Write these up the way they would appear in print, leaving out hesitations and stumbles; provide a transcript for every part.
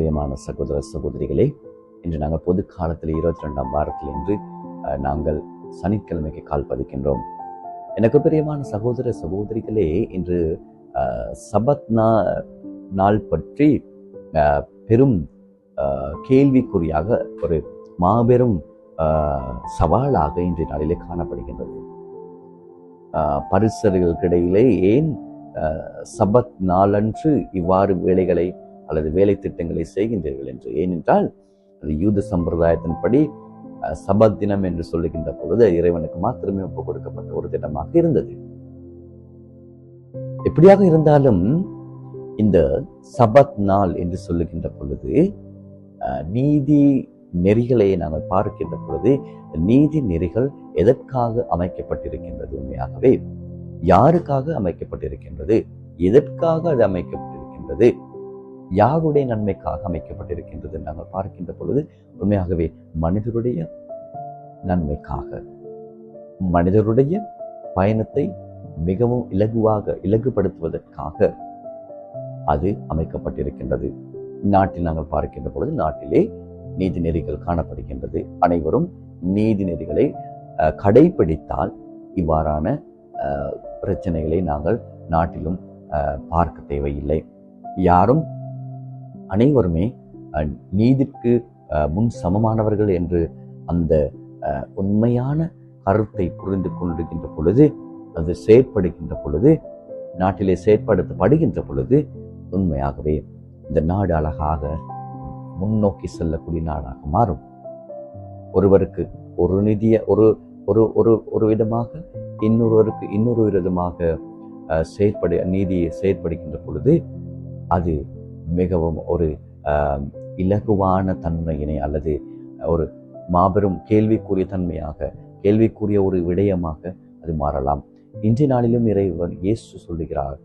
பிரியமான சகோதர சகோதரிகளே, இன்று நாங்கள் பொது காலத்தில் 22ஆம் வாரத்தில் இன்று நாங்கள் சனிக்கிழமைக்கு கால் பதிக்கின்றோம். எனக்கு பிரியமான சகோதர சகோதரிகளே, இன்று சபத் நாள் பற்றி பெரும் கேள்விக்குறியாக ஒரு மாபெரும் சவாலாக இன்றைய நாளிலே காணப்படுகின்றது. பரிசர்களுக்கிடையிலே ஏன் சபத் நாளன்று இவ்வாறு வேலைகளை அல்லது வேலை திட்டங்களை செய்கின்றீர்கள் என்று. ஏனென்றால் அது யூத சம்பிரதாயத்தின்படி சபத் தினம் என்று சொல்லுகின்ற பொழுது இறைவனுக்கு மாத்திரமே ஒப்புக் கொடுக்கப்பட்ட ஒரு தினமாக இருந்தது. எப்படியாக இருந்தாலும் இந்த சபத் நாள் என்று சொல்லுகின்ற பொழுது நீதி நெறிகளை நாங்கள் பார்க்கின்ற பொழுது நீதி நெறிகள் எதற்காக அமைக்கப்பட்டிருக்கின்றது? உண்மையாகவே யாருக்காக அமைக்கப்பட்டிருக்கின்றது? எதற்காக அது அமைக்கப்பட்டிருக்கின்றது? யாருடைய நன்மைக்காக அமைக்கப்பட்டிருக்கின்றது நாங்கள் பார்க்கின்ற பொழுது உண்மையாகவே மனிதருடைய நன்மைக்காக, மனிதருடைய பயணத்தை மிகவும் இலகுபடுத்துவதற்காக அது அமைக்கப்பட்டிருக்கின்றது. நாட்டில் நாங்கள் பார்க்கின்ற பொழுது நாட்டிலே நீதி நெறிகள் காணப்படுகின்றது. அனைவரும் நீதி நெறிகளை கடைபிடித்தால் இவ்வாறான பிரச்சனைகளை நாங்கள் நாட்டிலும் பார்க்க தேவையில்லை. யாரும் அனைவருமே நீதிக்கு முன் சமமானவர்கள் என்று அந்த உண்மையான கருத்தை புரிந்து கொண்டிருக்கின்ற பொழுது, அது செயற்படுகின்ற பொழுது, நாட்டிலே செயற்படுத்தப்படுகின்ற பொழுது உண்மையாகவே இந்த நாடு அழகாக முன்னோக்கி செல்லக்கூடிய நாடாக மாறும். ஒருவருக்கு ஒரு நிதிய ஒரு விதமாக இன்னொருவருக்கு இன்னொரு விதமாக நீதியை செயற்படுகின்ற பொழுது அது மிகவும் ஒரு இலகுவான தன்மையினை அல்லது ஒரு மாபெரும் கேள்விக்குரிய தன்மையாக, கேள்விக்குரிய ஒரு விடயமாக அது மாறலாம். இன்றைய நாளிலும் இறைவன் இயேசு சொல்லுகிறார்,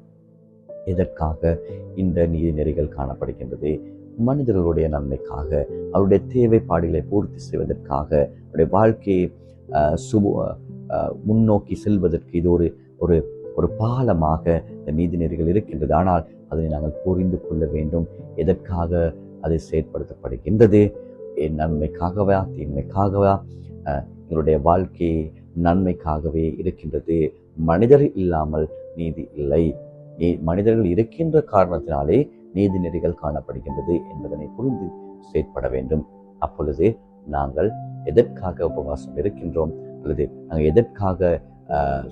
எதற்காக இந்த நீதி நெறிகள் காணப்படுகின்றது? மனிதர்களுடைய நன்மைக்காக, அவருடைய தேவைப்பாடுகளை பூர்த்தி செய்வதற்காக, அவருடைய வாழ்க்கையை முன்னோக்கி செல்வதற்கு இது ஒரு ஒரு பாலமாக இந்த நீதி நெறிகள் இருக்கின்றது. ஆனால் அதை நாங்கள் புரிந்து கொள்ள வேண்டும். எதற்காக அது செயற்படுத்தப்படுகின்றது? என் நன்மைக்காகவா, தீன்மைக்காகவா? எங்களுடைய வாழ்க்கை நன்மைக்காகவே இருக்கின்றது. மனிதர் இல்லாமல் நீதி இல்லை. மனிதர்கள் இருக்கின்ற காரணத்தினாலே நீதி நெறிகள் காணப்படுகின்றது என்பதனை புரிந்து செயற்பட வேண்டும். அப்பொழுது நாங்கள் எதற்காக உபவாசம் இருக்கின்றோம் அல்லது நாங்கள் எதற்காக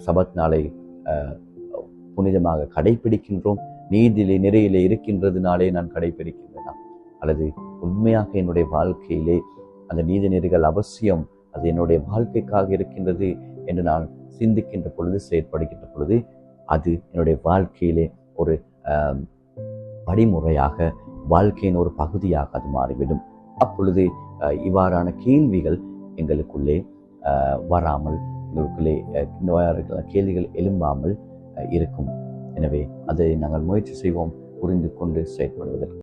சபத் நாளை புனிதமாக கடைபிடிக்கின்றோம்? நீதியிலே நெறியிலே இருக்கின்றதுனாலே நான் கடைபிடிக்கின்றேனா? அல்லது உண்மையாக என்னுடைய வாழ்க்கையிலே அந்த நீதி நெறிகள் அவசியம், அது என்னுடைய வாழ்க்கைக்காக இருக்கின்றது என்று நான் சிந்திக்கின்ற பொழுது, செயற்படுகின்ற பொழுது அது என்னுடைய வாழ்க்கையிலே ஒரு படிமுறையாக, வாழ்க்கையின் ஒரு பகுதியாக அது மாறிவிடும். அப்பொழுது இவ்வாறான கேள்விகள் எங்களுக்குள்ளே வராமல், எங்களுக்குள்ளே இந்த கேள்விகள் எழும்பாமல் இருக்கும். எனவே அதை நாங்கள் முயற்சி செய்வோம் புரிந்து கொண்டு செயற்படுவதற்கு.